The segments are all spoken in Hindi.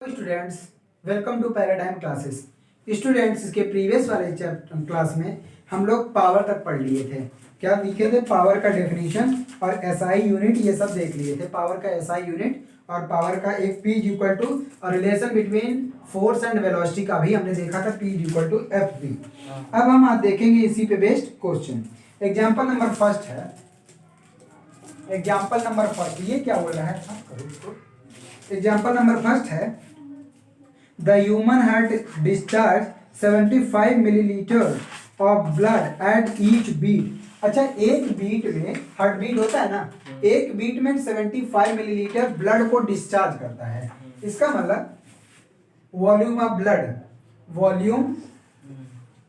Students, welcome to Paradigm classes. Students, इसके प्रीवियस वाले क्लास में हम लोग पावर तक पढ़ लिए थे। क्या लिखे थे? पावर का डेफिनेशन और एसआई यूनिट, ये सब देख लिए थे। पावर का एसआई यूनिट और पावर का एक पी इक्वल टू और relation between force and velocity का भी हमने देखा था, P equal to F V. अब हम आज देखेंगे इसी पे based question. Example number first है, एग्जाम्पल नंबर फर्स्ट। ये क्या बोल रहा है? एग्जाम्पल नंबर फर्स्ट है, the human heart discharge 75 millilitre of blood at each beat. अच्छा, एक बीट में हार्ट बीट होता है ना, एक बीट में 75 मिलीलीटर ब्लड को डिस्चार्ज करता है। इसका मतलब volume of blood, volume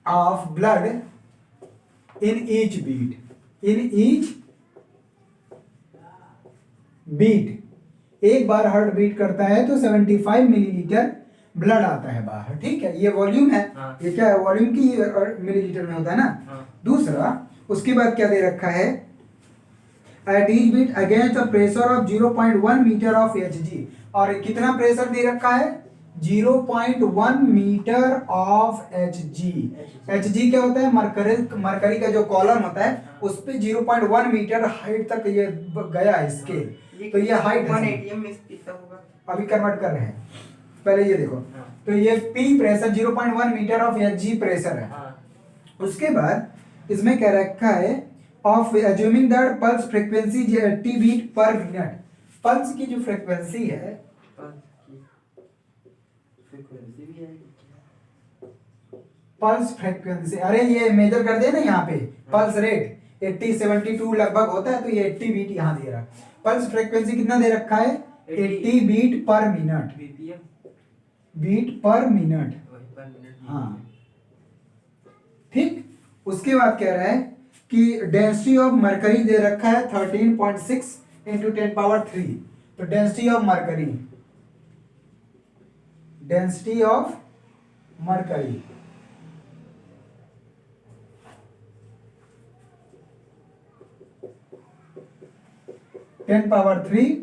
of blood in each beat, in each beat, एक बार हार्ट बीट करता है तो 75 मिलीलीटर ब्लड आता है बाहर। ठीक है, ये वॉल्यूम है। हाँ। ये क्या है? वॉल्यूम की मिलीलीटर में होता है ना। हाँ। दूसरा, उसके बाद क्या दे रखा है? At each beat against a pressure of 0.1 metre of Hg. और कितना प्रेशर दे रखा है? 0.1 मीटर ऑफ एचजी। एचजी क्या होता है? मरकरी का जो कॉलम होता है, उस पे 0.1 मीटर हाइट तक ये गया है स्केल। तो ये हाइट अभी कन्वर्ट कर रहे हैं, पहले ये देखो। तो ये P pressure 0.1 metre of Hg pressure है। उसके बाद इसमें क्या रखा है? Of assuming that pulse frequency 80 beat per minute. Pulse की जो फ्रीक्वेंसी है, पल्स फ्रीक्वेंसी, अरे ये मेजर कर दे ना यहाँ पे। पल्स रेट 80 72 लगभग होता है, तो ये 80 बीट यहाँ दे रहा है। पल्स फ्रीक्वेंसी कितना दे रखा है? 80 beat per minute, beat per minute. हाँ, ठीक। उसके बाद कह रहा है कि डेंसिटी ऑफ मरकरी दे रखा है 13.6 इंटू 10 पावर 3। तो density of mercury, density of mercury ten power 3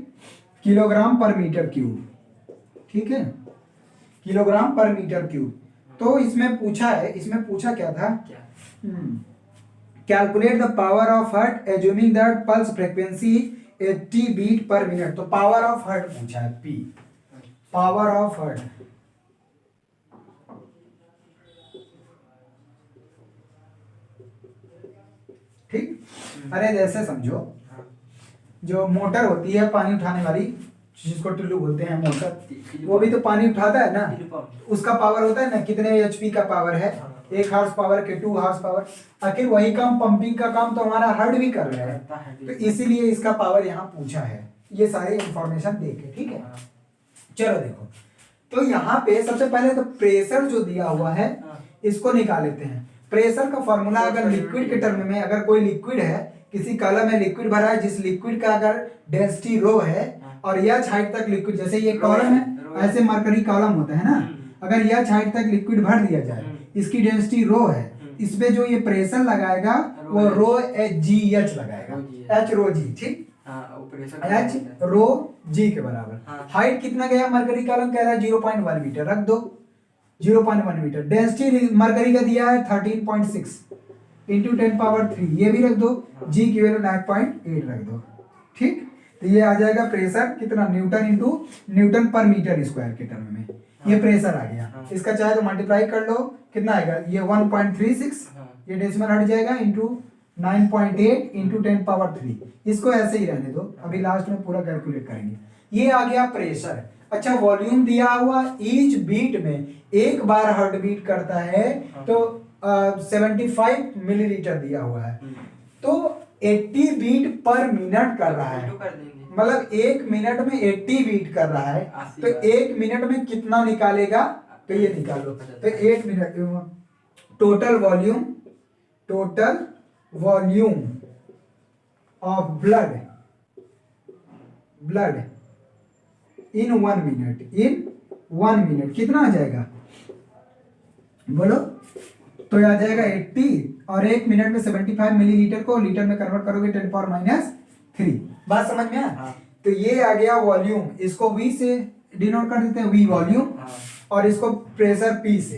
kilogram पर मीटर क्यूब। ठीक है, किलोग्राम पर मीटर क्यूब। तो इसमें पूछा है, इसमें पूछा क्या था? Calculate the power of heart assuming that pulse frequency 80 beat per minute. तो पावर ऑफ हार्ट पूछा है, पी, पावर ऑफ हार्ट। ठीक। अरे जैसे समझो, जो मोटर होती है पानी उठाने वाली, जिसको टुल्लू बोलते हैं मोटर, वो भी तो पानी उठाता है ना। उसका पावर होता है ना, कितने एचपी का पावर है? 1 हार्स पावर के 2 हार्स पावर। आखिर वही काम, पंपिंग का काम तो हमारा हार्ट भी कर रहा है, तो इसीलिए इसका पावर यहाँ पूछा है। ये सारे इंफॉर्मेशन देखे। ठीक है, चलो देखो। तो यहाँ पे सबसे पहले तो प्रेशर जो दिया हुआ है, इसको निकाल लेते हैं। प्रेशर का फॉर्मूला, अगर लिक्विड के टर्म में, अगर कोई लिक्विड है, किसी कॉलम में लिक्विड भरा है, जिस लिक्विड का अगर डेंसिटी रो है और एच हाइट तक लिक्विड, जैसे ये कॉलम है, ऐसे मरकरी कॉलम होता है ना, अगर एच हाइट तक लिक्विड भर दिया जाए, इसकी डेंसिटी रो है, इस पे जो ये प्रेशर लगाएगा वो रो जी एच लगाएगा, एच रो जी। ठीक, एच रो जी के बराबर। हाइट कितना गया? मरकरी कॉलम कह रहा है 0.1 मीटर, रख दो 0.1 मीटर। डेंसिटी मरकरी का दिया है 13.6 इंटू 10 पावर 3, ये भी रख दो। जी की वैल्यू 9.8 रख दो। ठीक, तो ये आ जाएगा प्रेशर कितना? न्यूटन इंटू न्यूटन पर मीटर स्क्वायर के टर्म में ये प्रेशर आ गया। इसका चाहे तो मल्टीप्लाई कर लो, कितना आएगा? ये 1.36, ये डेसिमल हट जाएगा, इंटू 9.8 इंटू 10 पावर 3। इसको ऐसे ही रहने दो, अभी लास्ट में पूरा कैलकुलेट करेंगे। ये आ गया प्रेशर। अच्छा, वॉल्यूम दिया हुआ, ईच बीट में एक बार हार्ट बीट करता है तो 75 मिलीलीटर दिया हुआ है, तो 80 बीट पर मिनट कर रहा है। मतलब 1 मिनट में 80 बीट कर रहा है, तो 1 मिनट में कितना निकालेगा? तो ये निकालो। तो 1 minute total volume, total volume of blood, blood in 1 minute, in 1 minute कितना आ जाएगा? बोलो। तो आ जाएगा 80 और 1 मिनट में 75 मिलीलीटर को लीटर में कन्वर्ट करोगे 10 पावर -3। बात समझ में आया? तो ये आ गया वॉल्यूम, इसको V से डिनोट कर देते हैं वी वॉल्यूम, हाँ। और इसको प्रेशर पी से।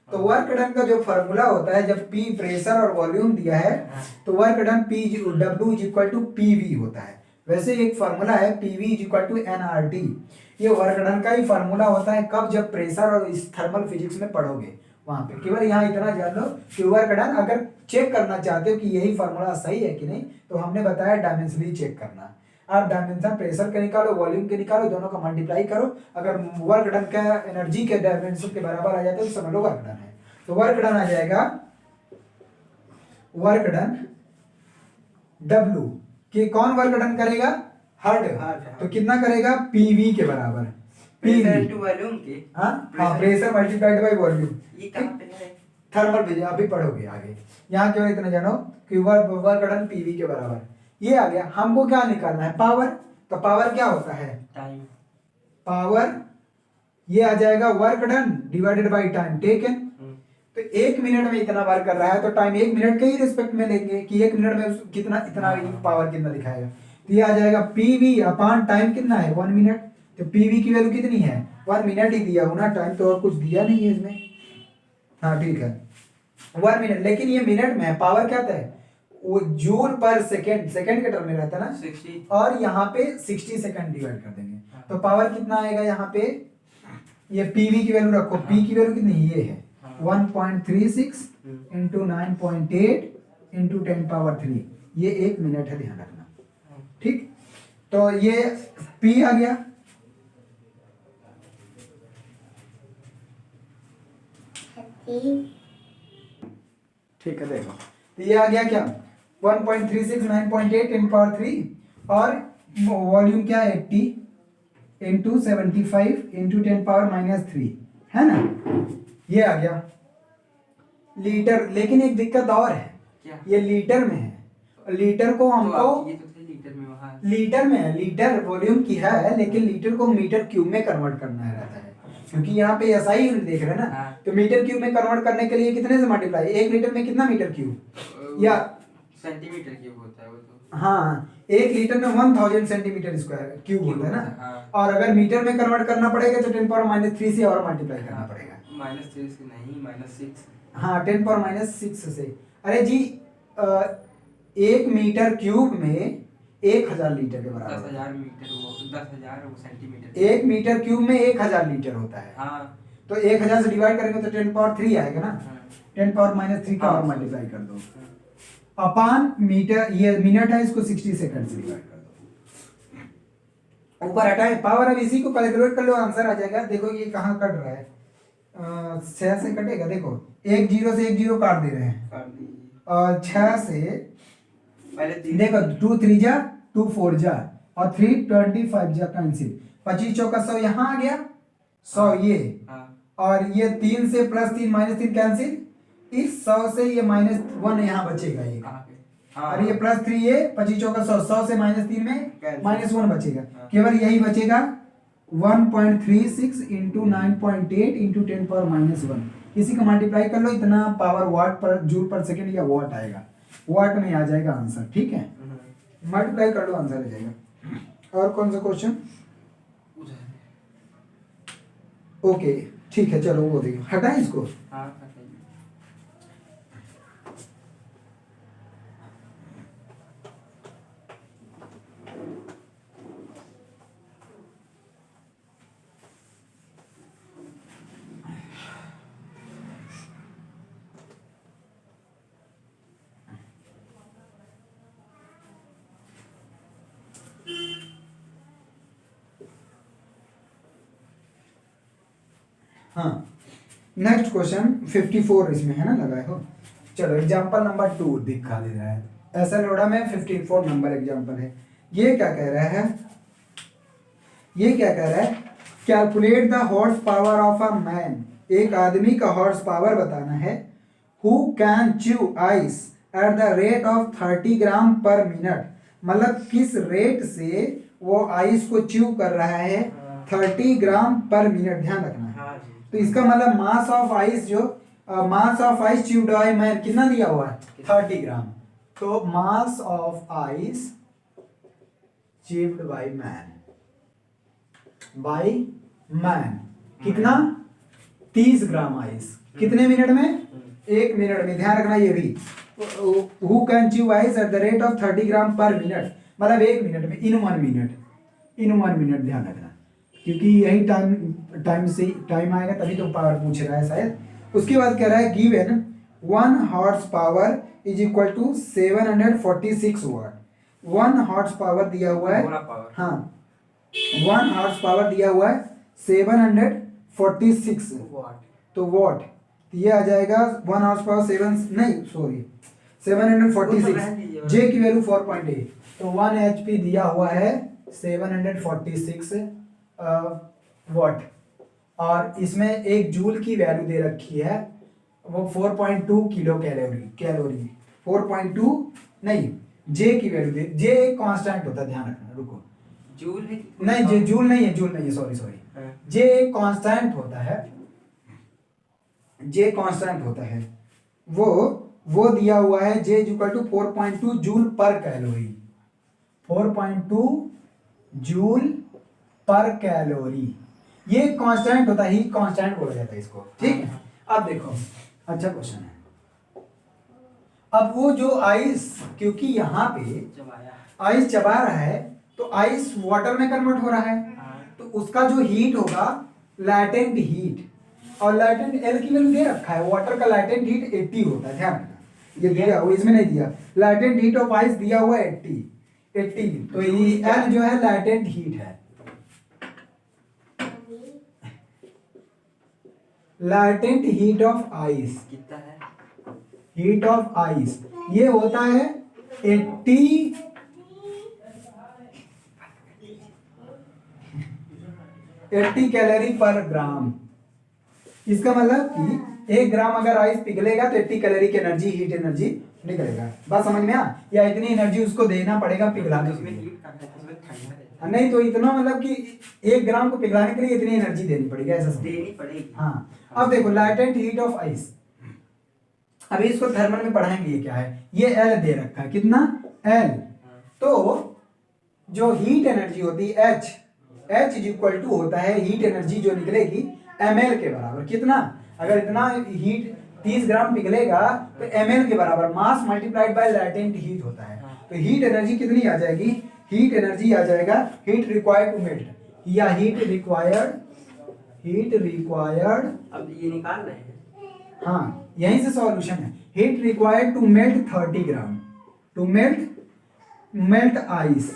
तो वर्क डन का जो फॉर्मूला होता है, जब पी प्रेशर और वॉल्यूम दिया है तो work done P W is equal to PV होता है। वैसे एक फॉर्मूला है PV is equal to NRT, ये वर्क डन का ही फॉर्मूला होता है। कब? जब प्रेशर और इस थर्मल फिजिक्स में पढ़ोगे वहां पे। केवल यहाँ इतना जान लो कि वर्क डन, अगर चेक करना चाहते हो कि यही फॉर्मूला सही है कि नहीं, तो हमने बताया डायमेंशनली चेक करना। आप डायमेंशन प्रेशर के निकालो, वॉल्यूम के निकालो, दोनों का मल्टीप्लाई करो, अगर वर्क डन का एनर्जी के डायमेंशन के बराबर आ जाते हैं तो समझ लो वर्क डन है। तो वर्क डन आ जाएगा, वर्क डन W कि कौन वर्क डन करेगा? हार्ड। तो कितना करेगा? पीवी के बराबर। प्रेशर टू वॉल्यूम की। हाँ, प्रेशर मल्टीप्लाइड बाय वॉल्यूम। ये कहाँ पे है? थर्मल भेजे, अभी पढ़ोगे आगे। यहाँ केवल इतना जानो कि वर्क डन पीवी के बराबर। ये आ गया। हमको क्या निकालना है? पावर। तो पावर क्या होता है? टाइम। पावर ये आ जाएगा work done divided by time taken. तो 1 मिनट में इतना वर्क कर रहा है तो टाइम 1 मिनट के ही रिस्पेक्ट में लेंगे कि 1 मिनट में कितना, इतना पावर कितना दिखाएगा। तो ये आ जाएगा पीवी अपॉन टाइम कितना है? 1 मिनट। तो पीवी की वैल्यू कितनी है? 1 मिनट ही दिया हो ना, टाइम तो और कुछ दिया नहीं है इसमें। हाँ ठीक है, 1 मिनट, लेकिन ये मिनट में है। पावर क्या था? वो जूल पर सेकेंड, सेकेंड के टर्म में रहता है ना 60, और यहाँ पे 60 सेकंड डिवाइड कर देंगे। तो पावर कितना आएगा यहाँ पे? ये पीवी की वैल्यू रखो, पी की वैल्यू कितनी? ये है 1.36 इंटू 9.8 इंटू 10 पावर 3। ये 1 मिनट है, ध्यान रखना। ठीक, तो ये पी आ गया। ठीक है, देखो तो ये आ गया क्या? 1.36 9.8 10 पावर 3 और वॉल्यूम क्या है? 80 इंटू 75 इंटू 10 पावर -3 है ना, ये आ गया लीटर। लेकिन एक दिक्कत और है, क्या? ये लीटर में है। लीटर को हमको ये तो थे लीटर में, वहाँ लीटर में है, लीटर वॉल्यूम की है, लेकिन लीटर को मीटर क्यूब में कन्वर्ट करना रहता है, क्योंकि यहाँ पे ऐसा ही यूनिट देख रहे हैं ना। हाँ। तो मीटर क्यूब में कन्वर्ट करने के लिए कितने से मल्टीप्लाई? 1 लीटर में कितना मीटर क्यूब? या सेंटीमीटर क्यूब होता है वो तो। हाँ, 1 लीटर में 1000 सेंटीमीटर स्क्वायर क्यूब होता है ना। हाँ। और अगर मीटर में कन्वर्ट करना पड़ेगा तो 10 पावर -3 से और मल्टीप्लाई करना पड़ेगा। -3 से नहीं, -6। हाँ, 10 पावर -6 से। अरे जी, 1 मीटर क्यूब में 1000 लीटर के बराबर। 10,000 मीटर, वो 10,000 वो सेंटीमीटर। 1 मीटर क्यूब में 1000 लीटर होता है। हाँ। तो 1000 से डिवाइड करेंगे तो 10 पावर 3 आएगा ना। 10 पावर -3 का और हाँ। मल्टीप्लाई कर दो अपान मीटर, ये मिनट है, इसको 60 सेकंड से डिवाइड कर दो। ऊपर हटाए पावर, अब इसी को कैलकुलेट कर लो, आंसर आ जाएगा। देखो ये कहाँ कट रहा है, 6 से कटेगा। देखो 1 0 से 1 0 काट दे रहे हैं, और 6 से देखो 2 3 जा 2 4 जा और 3 25 जा कैंसिल। 25 चौका 100 यहाँ आ गया, 100 ये, और ये 3 से +3 -3 कैंसिल। इस 100 से ये -1 यहाँ बचेगा एक, और ये +3 ये 25 चौका 100, 100 से -3 में -1 बचेगा। केवल यही बचेगा 1.36 इंटू 9.8 इंटू 10 पावर -1। इसी का मल्टीप्लाई कर लो, इतना पावर वाट पर जूल पर सेकेंड या वाट आएगा, वाट में आ जाएगा आंसर। ठीक है, मल्टीप्लाई कर लो, आंसर आ जाएगा। और कौन सा क्वेश्चन? ओके ठीक है, चलो वो देखो, हटाएं इसको। हाँ, नेक्स्ट क्वेश्चन 54 इसमें है ना लगाए हो। चलो एग्जांपल नंबर 2 दिखा दे रहा है। ऐसा लोड़ा में 54 नंबर एग्जांपल है। ये क्या कह रहा है? ये क्या कह रहा है? Calculate the horse power of a man. एक आदमी का हॉर्स पावर बताना है। Who can chew ice at the rate of 30 ग्राम पर मिनट। मतलब किस रेट से वो आइस को च्यू कर रहा है? 30 ग्राम पर मिनट, ध्यान रखना है। तो इसका मतलब मास ऑफ आइस, जो mass of ice chewed by man कितना दिया हुआ है? 30 ग्राम। तो mass of ice chewed by man by man. कितना? 30 ग्राम आइस। कितने मिनट में? 1 मिनट में। ध्यान रखना ये भी। Who can chew ice at the rate of 30 ग्राम पर मिनट, मतलब 1 मिनट में, इन 1 मिनट, इन 1 मिनट। ध्यान रखना क्योंकि यही टाइम आएगा तभी तो पावर पूछ रहा है शायद। उसके बाद कह रहा है given 1 horse power is equal to 746 watt. 1 horse power दिया हुआ है, हाँ 1 हॉर्स पावर दिया हुआ है 746 वाट। तो वाट ये आ जाएगा 1 हॉर्स पावर 746, जे की वैल्यू 4.8, तो 1 HP दिया हुआ है 746 वाट। और इसमें एक जूल की वैल्यू दे रखी है, वो 4.2 किलो कैलोरी 4.2 नहीं, जे की वैल्यू दे, जे एक कांस्टेंट होता है, ध्यान रखना। रुको, जूल है? नहीं जे जूल नहीं है, सॉरी जे एक कांस्टेंट होता है, जे कांस्टेंट होता है, वो दिया हुआ है J equal to 4.2 joule per calorie. 4.2 joule per calorie ये कांस्टेंट होता है, हीट कांस्टेंट बोला जाता है इसको, ठीक है। अब देखो, अच्छा क्वेश्चन है। अब वो जो आइस, क्योंकि यहाँ पे आइस चबा रहा है तो आइस वाटर में कन्वर्ट हो रहा है, तो उसका जो हीट होगा लैटेंट हीट, और लैटेंट एल की वैल्यू दे रखा है। वाटर का लैटेंट हीट 80 होता है, ध्यान रखना। ये दिया हुआ, इसमें नहीं दिया। लैटेंट हीट ऑफ आइस दिया हुआ है 80, तो ये एल जो है लैटेंट हीट है। लैटेंट हीट ऑफ आइस कितना है? हीट ऑफ आइस ये होता है 80 कैलोरी पर ग्राम। इसका मतलब कि 1 ग्राम अगर आइस पिघलेगा तो 80 कैलोरी की एनर्जी, हीट एनर्जी निकलेगा। बात समझ में आ? या इतनी एनर्जी उसको देना पड़ेगा पिघलाने के लिए। नहीं तो इतना मतलब कि 1 ग्राम को पिघलाने के लिए इतनी एनर्जी देनी पड़ेगी, ऐसा देनी पड़ेगी। हाँ। अब देखो लैटेंट हीट ऑफ आइस, अभी इसको थर्मल में पढ़ाएंगे। ये क्या है? ये एल दे रखा है, कितना? एल। तो जो हीट एनर्जी होती है एच इज इक्वल टू होता है हीट एनर्जी जो निकलेगी ml के बराबर। कितना? अगर इतना हीट 30 ग्राम पिघलेगा तो ml के बराबर, mass multiplied by latent heat होता है। तो हीट एनर्जी कितनी आ जाएगी? हीट एनर्जी आ जाएगा हीट रिक्वायर्ड टू मेल्ट, या हीट रिक्वायर्ड अब ये निकाल रहे हैं। हाँ, यहीं से सॉल्यूशन है। Heat required to melt 30 gram, to melt ice,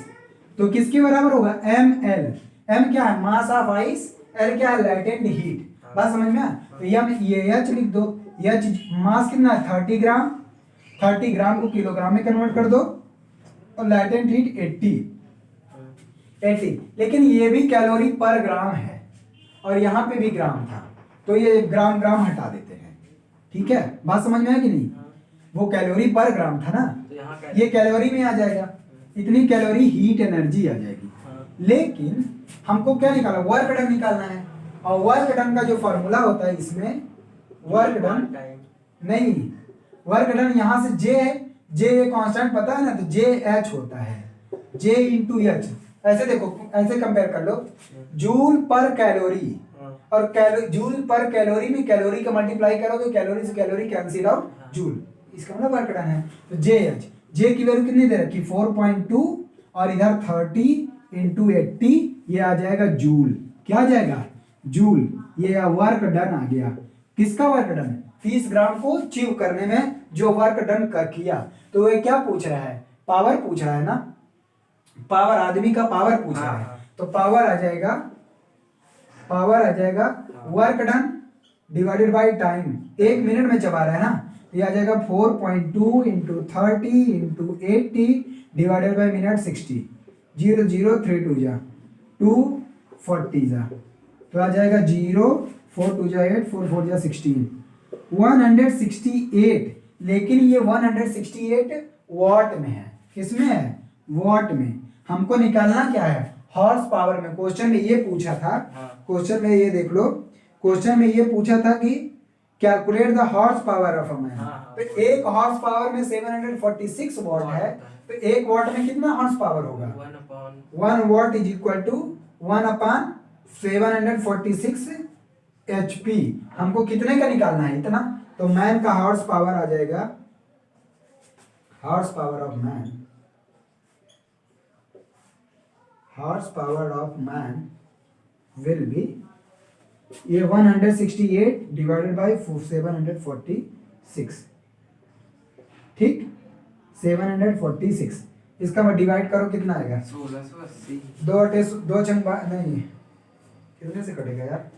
तो किसके बराबर होगा? ml। m क्या है? Mass of ice. l क्या है? Latent heat. बात समझ में आ? तो ये h लिख दो। h मास कितना है? 30 ग्राम। 30 ग्राम को किलोग्राम में कन्वर्ट कर दो, और लैटेंट हीट 80। लेकिन ये भी कैलोरी पर ग्राम है, और यहाँ पे भी ग्राम था, तो ये ग्राम हटा देते हैं, ठीक है। बात समझ में है कि नहीं? वो कैलोरी पर ग्राम था ना, तो ये कैलोरी में आ जाएगा। इतनी कैलोरी हीट एनर्जी आ जाएगी। लेकिन हमको क्या निकालना? वर्क डन निकालना है। और वर्क डन का जो फॉर्मूला होता है इसमें, वर्क डन नहीं, वर्क डन यहाँ से जे है, जे कांस्टेंट पता है ना, तो जे एच होता है, जे इंटू एच। ऐसे देखो, ऐसे कंपेयर कर लो, जूल पर कैलोरी और जूल पर कैलोरी में कैलोरी का मल्टीप्लाई करोगे, कैलोरी से कैलोरी कैंसिल आउट, जूल, इसका मतलब वर्क डन है। तो जे एच, जे की वैल्यू कितनी दे रखी? 4.2, और इधर 30 इंटू 80, ये आ जाएगा जूल। क्या आ जाएगा? जूल। ये वर्क डन आ गया। किसका वर्क डन? 30 ग्राम को च्यू करने में जो वर्क डन किया। तो ये क्या पूछ रहा है? पावर पूछ रहा है ना, पावर, आदमी का पावर पूछ रहा है। तो पावर आ जाएगा work done divided by time. 1 minute में चबा रहा है ना, ये आ जाएगा 4.2 into 30 into 80 divided by minute 60। 0 0 3 2 जा 240 जा, तो आ जाएगा 0 4 2 जा 8 4 4 जा 16 168। लेकिन ये 168 वॉट में है। किसमें है? वॉट में। हमको निकालना क्या है? हॉर्स पावर में। क्वेश्चन में ये पूछा था, क्वेश्चन में ये देख लो, क्वेश्चन में ये पूछा था कि calculate the horse power of a man. तो 1 हॉर्स पावर में 746 वॉट है, तो 1 वॉट में कितना हॉर्स पावर होगा? 1 watt is equal to 1 upon 746 HP। हमको कितने का निकालना है? इतना। तो मैन का हॉर्स पावर आ जाएगा, horse power of man, horse power of man will be, ये 168 डिवाइडेड बाई 746, ठीक, 746। इसका मैं डिवाइड करो कितना आएगा? 1680। दो चंग नहीं, कितने से कटेगा यार?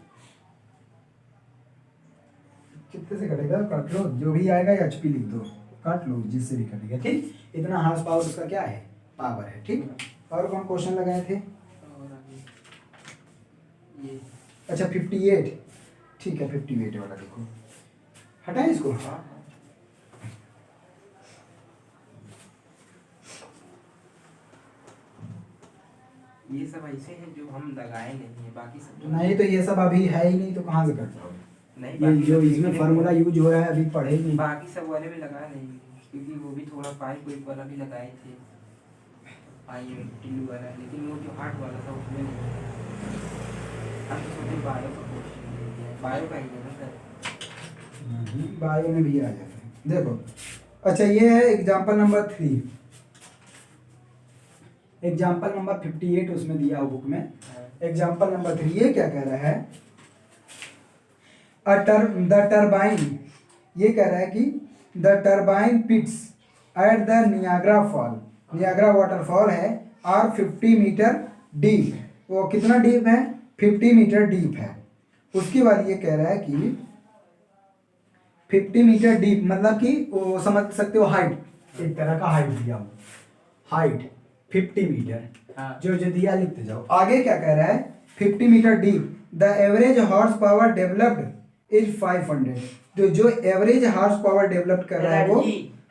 कितने से कटेगा? काट लो, जो भी आएगा या HP लिख दो, काट लो जिससे भी कटेगा, ठीक। इतना हॉर्स पावर उसका क्या है? पावर है, ठीक। और कौन क्वेश्चन लगाए थे? और अभी ये अच्छा 58, ठीक है 58 वाला देखो, हटाएं इसको। हाँ, ये सब ऐसे हैं जो हम लगाए नहीं है, बाकी सब तो नहीं तो ये सब अभी है ही नहीं, तो कहाँ से कर पाओगे? नहीं, ये बाकी जो सब इसमें लिखे फार्मूला हैं। यूज हो रहा है अभी पढ़े ही नहीं। बाकी सब वाले में लगाया नहीं, क्योंकि वो भी थोड़ा पाइप वाइप वाला भी लगाए थे, पाइप टिल्लू वाला, लेकिन वो जो हार्ट वाला था उसमें नहीं। हम तो सोचे बायो का क्वेश्चन दे दिया, बायो का ही है ना सर। बायो में भी आ जाता है, देखो। अच्छा ये है एग्जाम्पल नंबर 3, एग्जाम्पल नंबर 58 उसमें दिया हो बुक में। एग्जाम्पल नंबर 3 ये क्या कह रहा है? द टरबाइन, ये कह रहा है कि the turbine pits at the Niagara fall, Niagara waterfall है, और 50 मीटर डीप। वो कितना डीप है? 50 मीटर डीप है। उसके बाद ये कह रहा है कि 50 मीटर डीप मतलब कि वो समझ सकते हो हाइट, एक तरह का हाइट दिया हो, हाइट 50 मीटर, हाँ। जो जो दिया लिखते जाओ। आगे क्या कह रहा है? 50 metre deep, the average horse power developed is 500। जो एवरेज हॉर्स पावर डेवलप कर रहा है वो,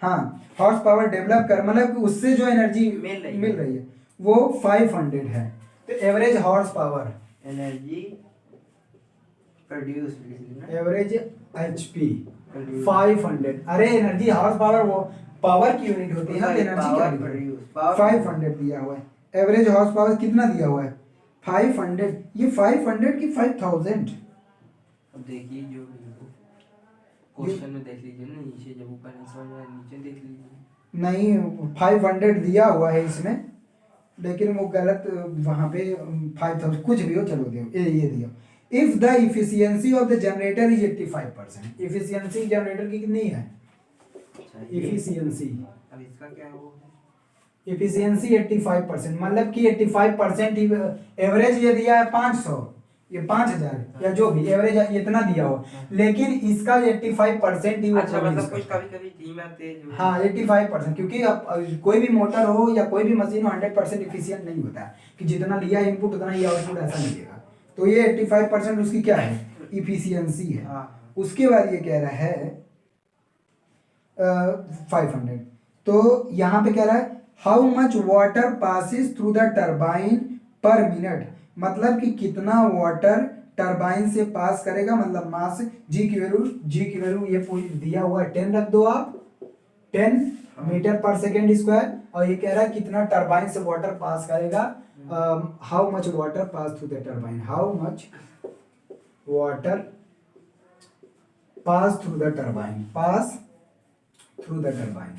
हाँ, हॉर्स पावर डेवलप कर मतलब कि उससे जो एनर्जी मिल रही है वो 500 है। तो average horse power, energy produce, average HP 500। अरे एनर्जी हॉर्स पावर वो पावर की यूनिट होती है ना, तो एनर्जी क्या प्रोड्यूस 500 दिया हुआ है। एवरेज हॉर्स पावर कितना दिया हुआ है? 500। ये 500 की 5000। अब देखिए जो क्वेश्चन में देख लीजिए ना, नीचे जब ऊपर नहीं समझ में आया, नीचे देख लीजिए। नहीं 500 दिया हुआ है इसमें, लेकिन वो गलत वहाँ पे 5000 कुछ भी हो, चलो दो ये दिया। If the efficiency of the generator is 85%, efficiency generator की कितनी है? अच्छा, ये- इफिशियंसी, अब इसका क्या हो? इफिशियंसी 85%, मतलब कि 85% एवरेज ये दिया है 500, ये 5000 या जो भी एवरेज इतना दिया हो, लेकिन इसका 85% ही वो अच्छा, produce मतलब कुछ करता है। कभी कभी धीमा तेज हो। हाँ 85%, क्योंकि अब कोई भी मोटर हो या कोई भी मशीन हो 100% इफिशियंट नहीं होता है कि जितना लिया इनपुट उतना ही आउटपुट, ऐसा नहीं देगा। तो ये 85% उसकी क्या है? इफिशियंसी है। हाँ। उसके बाद ये कह रहा है 500। तो यहाँ पे कह रहा है how much water passes through the turbine per minute, मतलब कि कितना वाटर टरबाइन से पास करेगा, मतलब मास, जी की वैल्यू ये पूरी दिया हुआ है 10 रख दो आप, 10 मीटर पर सेकेंड स्क्वायर। और ये कह रहा है कितना टरबाइन से वाटर पास करेगा, how much water pass through the turbine, how much water pass through the turbine, pass through the turbine,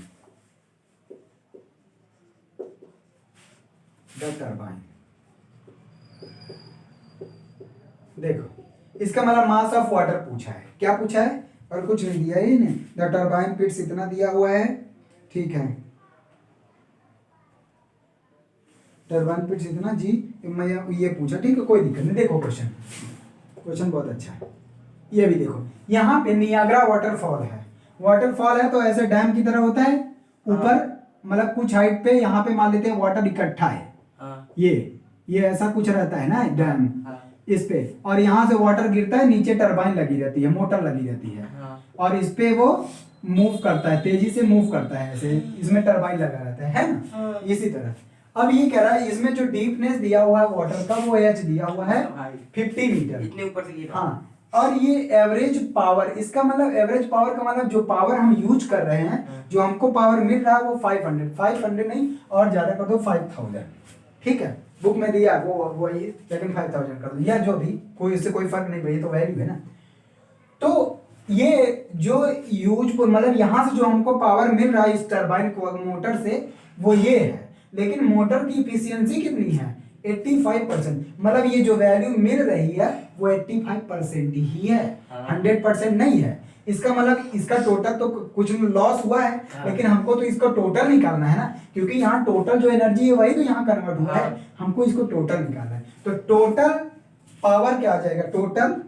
the turbine. देखो इसका मतलब मास ऑफ वाटर पूछा है, क्या पूछा है? और कुछ नहीं दिया ही नहीं। द टरबाइन पिट्स इतना दिया हुआ है, ठीक है, टरबाइन पिट्स इतना जी, मैं ये पूछा, ठीक है, कोई दिक्कत नहीं। देखो क्वेश्चन बहुत अच्छा है, ये भी देखो। यहाँ पे नियाग्रा वाटरफॉल है, वाटरफॉल है तो ऐसे डैम की तरह होता है ऊपर, मतलब कुछ हाइट पे, यहाँ पे मान लेते हैं वाटर इकट्ठा है, हाँ। ये ऐसा कुछ रहता है ना डैम, हाँ। इस पे, और यहाँ से वाटर गिरता है, नीचे टरबाइन लगी रहती है, मोटर लगी रहती है, हाँ। और इस पे वो मूव करता है, तेजी से मूव करता है, ऐसे इसमें टरबाइन लगा रहता है ना। हाँ। इसी तरह अब ये कह रहा है इसमें जो डीपनेस दिया हुआ है वाटर का वो H दिया हुआ है 50 मीटर, इतने ऊपर से गिरा। हाँ। और ये एवरेज पावर, इसका मतलब एवरेज पावर का मतलब जो पावर हम यूज कर रहे हैं, जो हमको पावर मिल रहा है वो 500 नहीं और ज्यादा कर दो 5000, ठीक है। बुक में दिया वो वही, लेकिन 5000 कर दो या जो भी, कोई इससे कोई फर्क नहीं पड़े, तो वैल्यू है ना। तो ये जो यूजफुल मतलब यहाँ से जो हमको पावर मिल रहा है इस टरबाइन को मोटर से, वो ये है। लेकिन मोटर की इफिशियंसी कितनी है? 85%। मतलब ये जो वैल्यू मिल रही है वो 85% ही है, 100% नहीं है। इसका मतलब इसका टोटल तो कुछ लॉस हुआ है, लेकिन हमको तो इसको टोटल निकालना है ना, क्योंकि यहाँ टोटल जो एनर्जी है वही तो यहाँ कन्वर्ट हुआ है, हमको इसको टोटल निकालना है। तो टोटल पावर क्या आ जाएगा? टोटल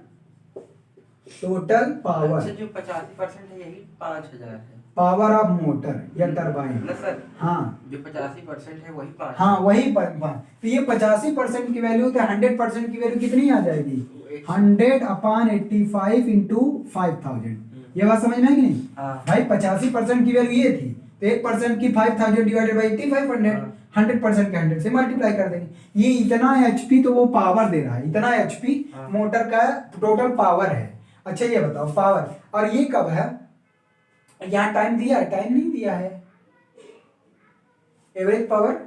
पावर, अच्छा, जो 85% है यही 5000 है पावर ऑफ मोटर या टरबाइन ना सर? हाँ, जो 85% है वही 5। हाँ वही तो ये 85% की वैल्यू, तो 100% की वैल्यू कितनी आ जाएगी? 100/85 इंटू 5000। ये बात समझ में आई कि नहीं? भाई 85% की वैल्यू ये थी, तो 1% की 5000 डिवाइडेड बाई 8500, 100% के 100 से मल्टीप्लाई कर देंगे। ये इतना एचपी तो वो पावर दे रहा है, इतना एचपी मोटर का टोटल पावर है। अच्छा ये बताओ पावर, और ये कब है? यहाँ टाइम दिया है? टाइम नहीं दिया है। एवरेज पावर,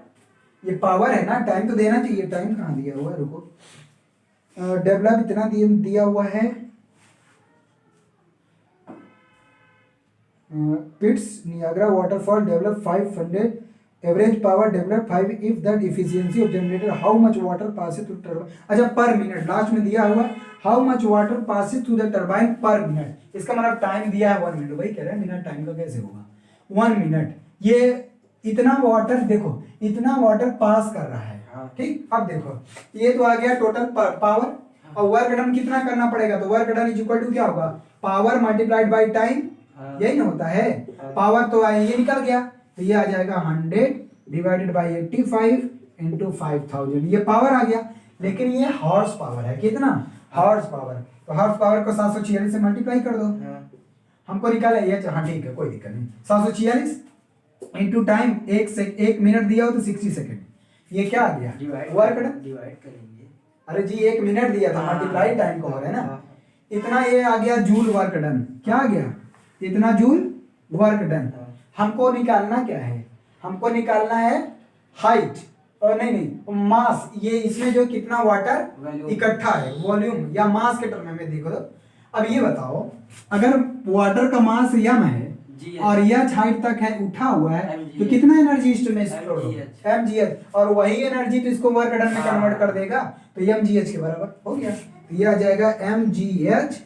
ये पावर है ना, टाइम तो देना चाहिए। टाइम कहाँ दिया हुआ है? रुको, डेवलप इतना दिया हुआ है, pits Niagara waterfall develop 500, average power develop 5 if that efficiency of generator how much water passes through turbine. अच्छा पर मिनट लास्ट में दिया हुआ, how much water passes through the turbine per minute. इसका मतलब टाइम दिया है 1 मिनट। वही कह रहे हैं मिनट टाइम का कैसे होगा? 1 मिनट। ये इतना वाटर, देखो इतना वाटर पास कर रहा है, ठीक। अब देखो ये तो आ गया टोटल पावर, और वर्क डन कितना करना पड़ेगा? तो work done is equal to क्या होगा? पावर मल्टीप्लाइड बाय टाइम, यही ना होता है। पावर तो ये निकल गया, तो ये आ जाएगा 100 डिवाइडेड बाय 85 इंटू 5000। ये पावर आ गया, लेकिन ये हॉर्स पावर है। कितना? Horse power. तो हॉर्स पावर को 746 से मल्टीप्लाई कर दो। हमको निकाला ये, हाँ ठीक है कोई दिक्कत नहीं। 746 इंटू टाइम, एक मिनट दिया हो तो 60 सेकेंड। ये क्या आ गया? Work done. डिवाइड करेंगे। अरे जी 1 मिनट दिया था, मल्टीप्लाई टाइम को हो रहा है ना। इतना ये आ गया जूल वर्क डन। क्या आ गया? इतना जूल वर्क डन। हमको निकालना क्या है? हमको निकालना है हाइट, और नहीं मास। ये इसमें जो कितना वाटर इकट्ठा है, वॉल्यूम या मास के टर्म में देखो। तो अब ये बताओ, अगर वाटर का मास यम है और यह हाइट तक है उठा हुआ है, तो कितना एनर्जी इसमें स्टोर होगा? mgh। और वही एनर्जी तो इसको वर्क डन में कन्वर्ट कर देगा, तो mgh के बराबर हो गया। तो ये आ जाएगा mgh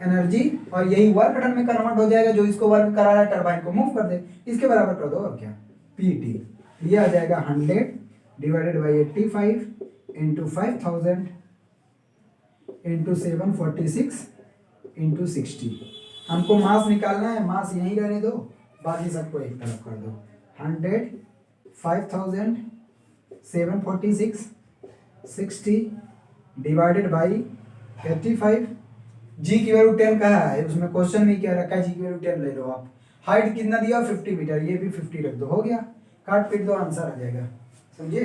एनर्जी, और यही वर्क डन में कन्वर्ट हो जाएगा, जो इसको वर्क करा रहा है टरबाइन को मूव कर दे, इसके बराबर कर दो। और क्या? pt। ये आ जाएगा 100 divided by 85 into 5000 into 746 into 60। हमको मास निकालना है, मास यहीं रहने दो, बाकी सबको एक तरफ कर दो। 100 5000 746 60 डिवाइडेड बाई 85। जी की वैल्यू 10 कहा है उसमें, क्वेश्चन में क्या रखा है? जी की वैल्यू 10 ले लो आप। हाइट कितना दिया? 50 मीटर, ये भी 50 रख दो, हो गया। काट पीट दो, आंसर आ जाएगा। समझे?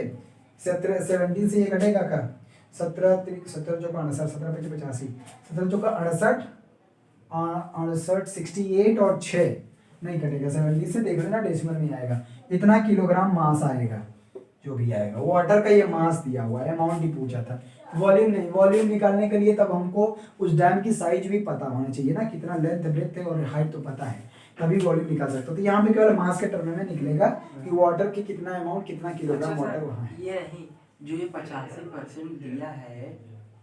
17 से ये कटेगा का 17 चौका 68, 17 पचे 85, 17 चौका 68, 68 और 6 नहीं कटेगा। 70 से देख लेना, डेसिमल में आएगा। इतना किलोग्राम मास आएगा जो भी आएगा। वाटर का ये मास दिया हुआ है, अमाउंट ही पूछा था, वॉल्यूम नहीं। वॉल्यूम निकालने के लिए तब हमको उस डैम की साइज भी पता होना चाहिए ना, कितना लेंथ ब्रेथ है और हाइट तो पता है, तभी वॉल्यूम निकाल सकते हो। तो यहाँ पे केवल मास के टर्म में निकलेगा कि वाटर की कितना अमाउंट, कितना किलोग्राम वाटर वहाँ है। ये नहीं, जो ये 85% दिया है,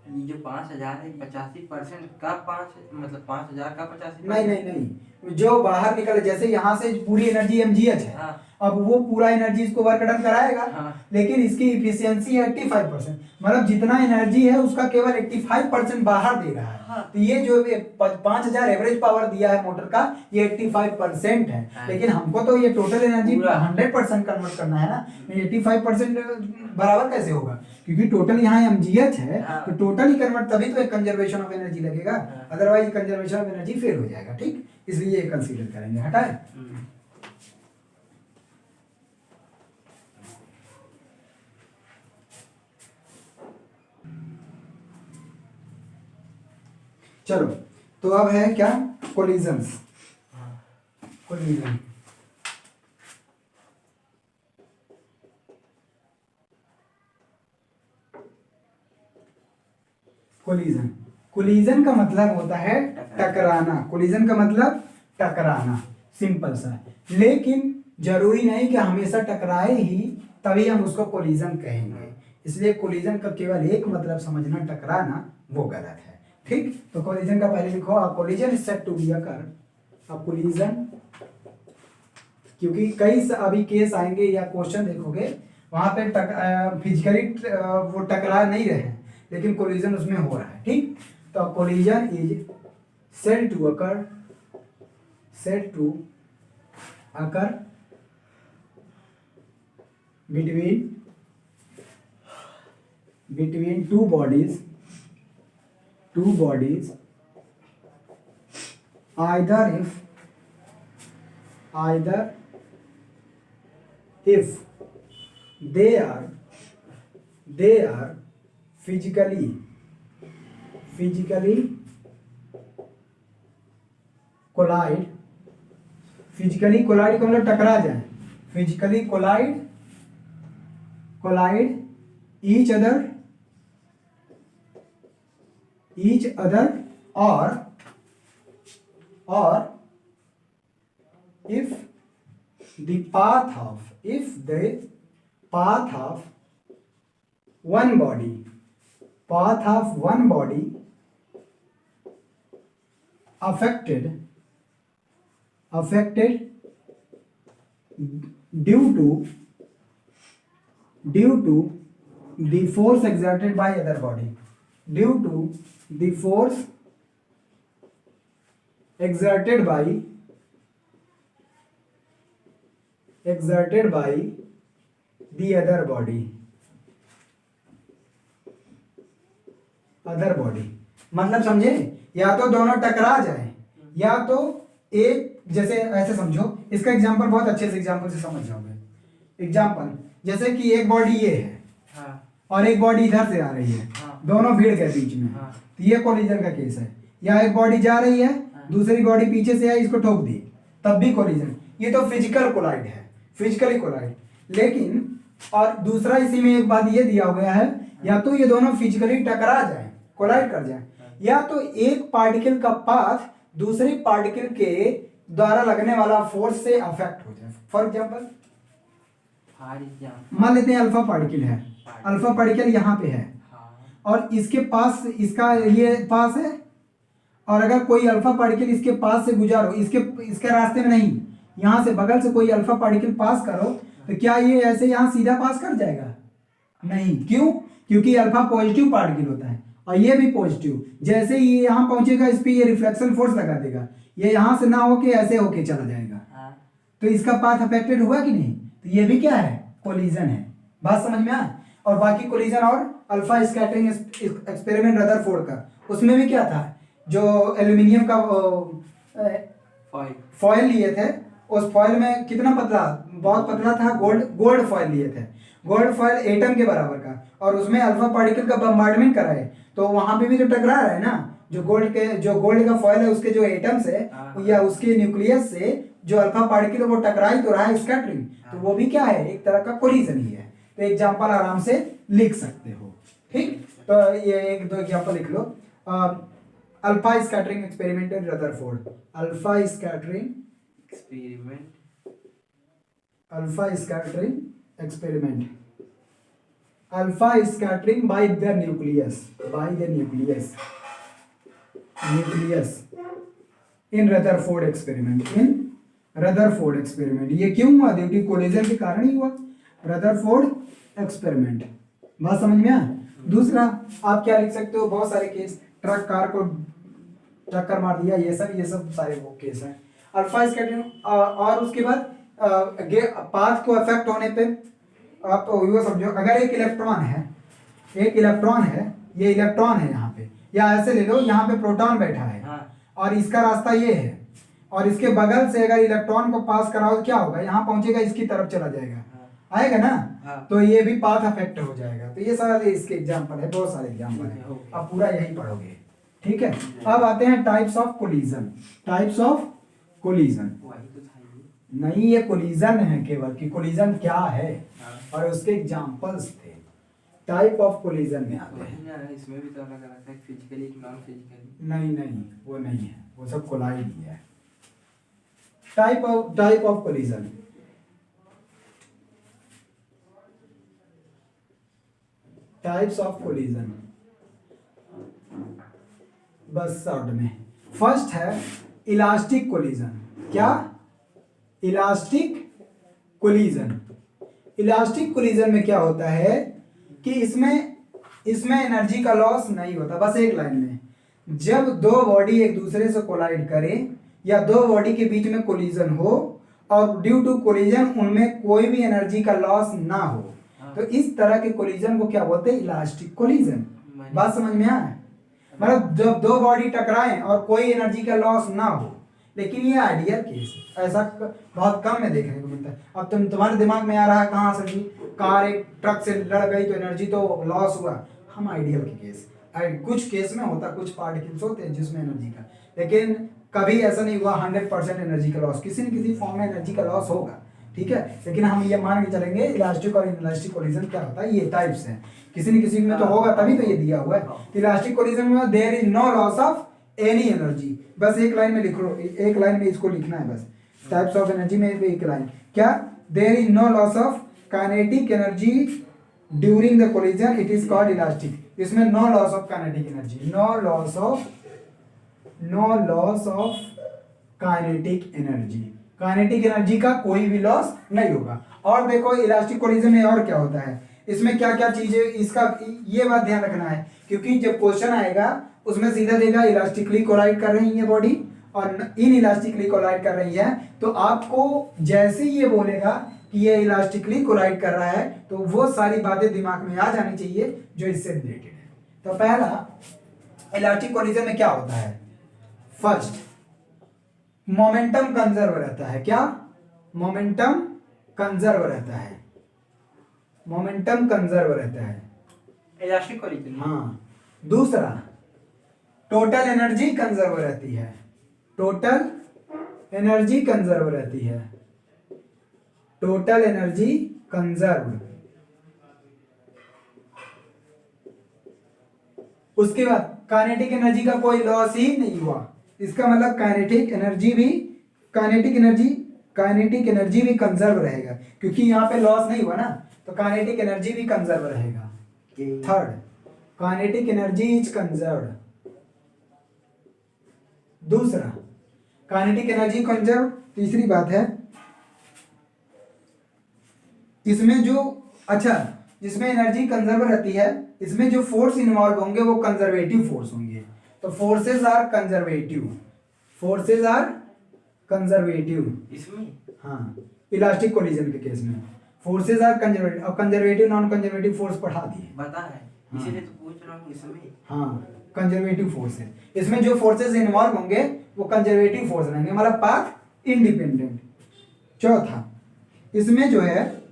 ये जो 5000 है, 85% का 5 मतलब 5000 का 85%? नहीं, जो बाहर निकले, जैसे यहाँ से पूरी एनर्जी mgh है, अब वो पूरा एनर्जी इसको वर्क डन कराएगा, लेकिन इसकी इफिशियंसी है 85%। मतलब जितना एनर्जी है उसका केवल 85% बाहर दे रहा है। तो ये जो 5000 एवरेज पावर दिया है मोटर का, ये 85% है। लेकिन हमको तो ये टोटल एनर्जी 100% कन्वर्ट करना है ना। 85% बराबर कैसे होगा? क्योंकि टोटल यहाँ mgh है, तो टोटल ही कन्वर्ट, तभी तो एक कंजर्वेशन ऑफ एनर्जी लगेगा, otherwise conservation of energy fail हो जाएगा। ठीक, इसलिए ये कंसीडर करेंगे। हटाए। चलो, तो अब है क्या? कोलिजन्स। Collision, collision. कोलिजन का मतलब होता है टकराना, कोलिजन का मतलब टकराना, सिंपल सा। लेकिन जरूरी नहीं कि हमेशा टकराए ही तभी हम उसको कोलिजन कहेंगे, इसलिए कोलिजन का केवल एक मतलब समझना, टकराना, वो गलत है। ठीक, तो कोलिजन का पहले लिखो, collision is said to be occur, collision, क्योंकि कई अभी केस आएंगे या क्वेश्चन देखोगे वहां पे फिजिकली वो टकरा नहीं रहे हैं, लेकिन कोलिजन उसमें हो रहा है। ठीक, तो collision is said to occur, said to occur between two bodies either if they are physically collide, physically collide का मतलब टकरा जाए, physically collide each other or if the path of one body affected due to the force exerted by other body, due to the force exerted by the other body, मतलब समझे, या तो दोनों टकरा जाए या तो एक, जैसे ऐसे समझो, इसका एग्जांपल बहुत अच्छे से एग्जांपल से समझ जाओगे। एग्जांपल जैसे कि एक बॉडी ये है, हाँ, और एक बॉडी इधर से आ रही है, हाँ, दोनों भीड़ के बीच में, हाँ, तो ये कोलिजन का केस है। या एक बॉडी जा रही है, हाँ, दूसरी बॉडी पीछे से आई, इसको ठोक दी, तब भी कोलिजन। ये तो फिजिकल कोलाइड है, फिजिकली कोलाइड। लेकिन और दूसरा इसी में एक बात ये दिया गया है, या तो ये दोनों फिजिकली टकरा जाए, कोलाइड कर जाए, या तो एक पार्टिकल का पाथ दूसरी पार्टिकल के द्वारा लगने वाला फोर्स से अफेक्ट हो जाए। फॉर एग्जांपल मान लेते हैं अल्फा पार्टिकल है, अल्फा पार्टिकल यहाँ पे है, और इसके पास, इसका ये पास है, और अगर कोई अल्फा पार्टिकल इसके पास से गुजारो, इसके रास्ते में नहीं, यहाँ से बगल से कोई अल्फा पार्टिकल पास करो, तो क्या ये ऐसे यहाँ सीधा पास कर जाएगा? नहीं। क्यों? क्योंकि अल्फा पॉजिटिव पार्टिकल होता है और ये भी पॉजिटिव। जैसे ही ये यहाँ पहुंचेगा, इस पे ये रिफ्लेक्शन फोर्स लगा देगा, ये यहाँ से ना होके ऐसे होके चला जाएगा, तो इसका पाथ अफेक्टेड हुआ कि नहीं? तो ये भी क्या है? कोलिजन है। बात समझ में आया? और बाकी कोलिजन और अल्फा स्कैटरिंग एक्सपेरिमेंट रदरफोर्ड का, उसमें भी क्या था, जो एल्यूमिनियम का फॉयल लिए थे, उस फॉयल में कितना पतला, बहुत पतला था, गोल्ड फॉयल लिए थे, गोल्ड फॉयल एटम के बराबर का, और उसमें अल्फा पार्टिकल का बम्बार्डमेंट कराए, तो वहां पे भी तो टकरा रहा है ना, जो गोल्ड का फॉयल है, उसके जो एटम्स है या उसके न्यूक्लियस से जो अल्फा पार्टिकल वो टकरा ही तो रहा है, स्कैटरिंग, तो वो भी क्या है? एक तरह का कोलिजन ही है। तो एग्जांपल आराम से लिख सकते हो। ठीक, तो ये एक दो एग्जांपल लिख लो। Alpha scattering experiment in Rutherford, alpha scattering experiment, alpha scattering by the nucleus in Rutherford experiment, ये क्यों हुआ? ड्यू टू कोलिजन के कारण ही हुआ, रदरफोर्ड एक्सपेरिमेंट। बात समझ में आया? दूसरा आप क्या लिख सकते हो? बहुत सारे केस, ट्रक कार को टक्कर मार दिया, ये सब सारे वो केस हैं। अल्फा स्कैटरिंग, और उसके बाद पाथ को अफेक्ट होने पे आप वो समझो, अगर एक इलेक्ट्रॉन है, ये इलेक्ट्रॉन है यहाँ पे, या ऐसे ले लो, यहाँ पे प्रोटॉन बैठा है, और इसका रास्ता ये है, और इसके बगल से अगर इलेक्ट्रॉन को पास कराओ तो क्या होगा? यहाँ पहुंचेगा, इसकी तरफ चला जाएगा, आएगा ना, तो ये भी पाथ अफेक्ट हो जाएगा। तो ये सारे इसके एग्जांपल है, बहुत सारे एग्जांपल है, आप पूरा यही पढ़ोगे। ठीक है, अब आते हैं टाइप्स ऑफ कोलिजन। नहीं, ये कोलिजन है केवल, कि कोलिजन क्या है और उसके एग्जांपल्स थे। टाइप ऑफ कोलिजन में आते वही हैं। ना, इसमें भी तो अलग अलग है, फिजिकली नॉन फिजिकली। नहीं वो नहीं है, वो सब कोलाइड ही है। Type of collision, types of collision, बस शॉर्ट में। फर्स्ट है इलास्टिक कोलिजन। क्या? Elastic collision. इलास्टिक कोलिजन में क्या होता है कि इसमें एनर्जी का लॉस नहीं होता। बस एक लाइन में, जब दो बॉडी एक दूसरे से कोलाइड करें या दो बॉडी के बीच में कोलिजन हो और ड्यू टू कोलिजन उनमें कोई भी एनर्जी का लॉस ना हो, तो इस तरह के कोलिजन को क्या बोलते हैं? Elastic collision. बात समझ में आया? मतलब जब दो बॉडी टकराएं और कोई एनर्जी का लॉस ना हो, लेकिन ये आइडियल केस है, ऐसा बहुत कम में देखने को मिलता है। अब तुम्हारे दिमाग में आ रहा है कहाँ से जी, कार एक ट्रक से लड़ गई तो एनर्जी तो लॉस हुआ। हम आइडियल के केस, कुछ केस में होता, कुछ पार्टिकल्स होते हैं जिसमें एनर्जी का, लेकिन कभी ऐसा नहीं हुआ 100% एनर्जी का लॉस। किसी न किसी फॉर्म में एनर्जी का लॉस होगा, ठीक है। लेकिन हम ये मान के चलेंगे इलास्टिक और इनइलास्टिक कोलिजन क्या होता है, ये टाइप्स हैं। किसी न किसी में तो होगा, तभी तो ये दिया हुआ है। इलास्टिक कोलिजन में there is no loss of any energy. बस एक लाइन में लिख लो, एक लाइन में इसको लिखना है बस। टाइप्स ऑफ एनर्जी में एक लाइन, क्या? There is no loss of kinetic energy during the collision, it is called elastic. इसमें no loss of kinetic energy, no loss of kinetic energy. Kinetic energy का कोई भी लॉस नहीं होगा। और देखो इलास्टिक कोलिजन में और क्या होता है, इसमें क्या क्या चीजें, इसका ये बात ध्यान रखना है, क्योंकि जब क्वेश्चन आएगा उसमें सीधा देगा इलास्टिकली कोलाइड कर रही है बॉडी और इन इलास्टिकली कोलाइड कर रही है, तो आपको जैसे ये बोलेगा कि ये इलास्टिकली कोलाइड कर रहा है तो वो सारी बातें दिमाग में आ जानी चाहिए जो इससे रिलेटेड है। तो पहला, इलास्टिक कोलिजन में क्या होता है? फर्स्ट, मोमेंटम कंजर्व रहता है। क्या? मोमेंटम कंजर्व रहता है। मोमेंटम कंजर्व रहता है इलास्टिक कोलिजन। हाँ। दूसरा, टोटल एनर्जी कंजर्व रहती है। टोटल एनर्जी कंजर्व रहती है। Total energy conserve. उसके बाद काइनेटिक एनर्जी का कोई लॉस ही नहीं हुआ। इसका मतलब काइनेटिक एनर्जी भी कंजर्व रहेगा, क्योंकि यहाँ पे लॉस नहीं हुआ ना, तो काइनेटिक एनर्जी भी कंजर्व रहेगा। Third, kinetic energy is conserved. दूसरा, काइनेटिक एनर्जी कंजर्व। तीसरी बात है इसमें जो, अच्छा, जिसमें एनर्जी कंजर्व रहती है, इसमें जो फोर्स इन्वॉल्व होंगे वो कंजर्वेटिव फोर्स होंगे। तो forces are conservative. Forces are conservative इसमें। हाँ, इलास्टिक कोलिजन के केस में फोर्सेज आर कंजर्वेटिव। और कंजर्वेटिव नॉन कंजर्वेटिव फोर्स पढ़ा दिए, पता है, इसीलिए तो पूछ रहा हूँ। इसमें हाँ कंजर्वेटिव फोर्स है। इसमें जो फोर्सेस इन्वॉल्व होंगे वो कंजर्वेटिव फोर्स रहेंगे, मतलब पाथ इंडिपेंडेंट। चौथा, इसमें जो है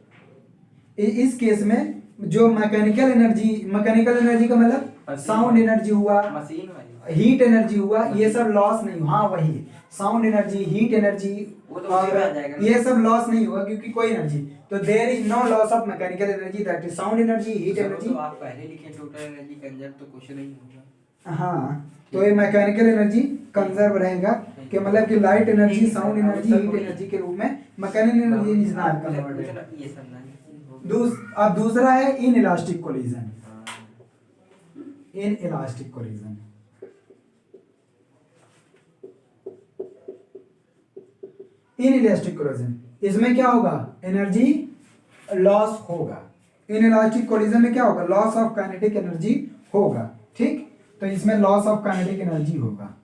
इस केस में जो मैकेनिकल एनर्जी का मतलब साउंड एनर्जी हुआ, मशीन वाली, हीट एनर्जी हुआ, ये सब लॉस नहीं हुआ। हाँ वही साउंड एनर्जी, हीट एनर्जी, वो तो उसी में आ जाएगा। ये सब लॉस नहीं हुआ क्योंकि कोई एनर्जी, तो there is no loss of mechanical energy, that is sound energy, heat energy. तो आप पहले लिखे टोटल एनर्जी कंजर्व, तो क्वेश्चन ही होगा। हाँ, तो ये मैकेनिकल एनर्जी कंजर्व रहेगा कि मतलब कि light energy, sound energy, heat energy के रूप में mechanical energy is not converted. ये सब ना। अब दूसरा है in elastic collision. In elastic collision, in elastic collision, इसमें क्या होगा? एनर्जी लॉस होगा। इन इलास्टिक कोलिजन में क्या होगा? लॉस ऑफ काइनेटिक एनर्जी होगा। ठीक, तो इसमें लॉस ऑफ काइनेटिक एनर्जी होगा।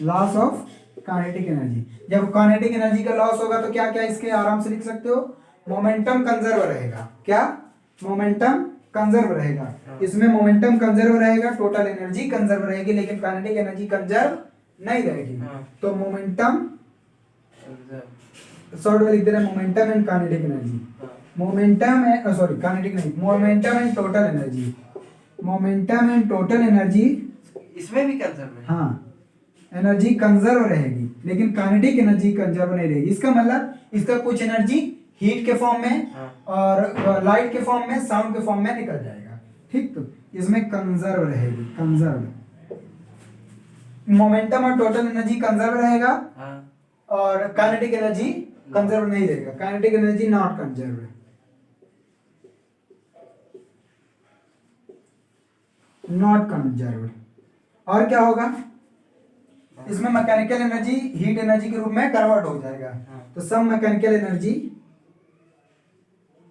लॉस ऑफ काइनेटिक एनर्जी, जब काइनेटिक एनर्जी का लॉस होगा तो क्या क्या इसके आराम से लिख सकते हो? मोमेंटम कंजर्व रहेगा। क्या? मोमेंटम कंजर्व रहेगा। इसमें मोमेंटम कंजर्व रहेगा, टोटल एनर्जी कंजर्व रहेगी, लेकिन काइनेटिक एनर्जी कंजर्व नहीं रहेगी। तो मोमेंटम, शॉर्ट में लिख दे रहे हैं momentum and kinetic energy. Momentum and, sorry kinetic नहीं, momentum and total energy. Momentum and total energy इसमें भी कंजर्व है। हाँ, एनर्जी कंजर्व रहेगी, लेकिन काइनेटिक एनर्जी कंजर्व नहीं रहेगी। इसका मतलब इसका कुछ एनर्जी हीट के फॉर्म में हाँ। और लाइट के फॉर्म में, साउंड के फॉर्म में निकल जाएगा। ठीक, तो इसमें कंजर्व रहेगी, कंजर्व। मोमेंटम और टोटल एनर्जी कंजर्व रहेगा हाँ। और काइनेटिक एनर्जी कंजर्व नहीं रहेगा। Kinetic energy not conserve, not conserve. और क्या होगा इसमें? मैकेनिकल एनर्जी हीट एनर्जी के रूप में कन्वर्ट हो जाएगा। तो some mechanical energy,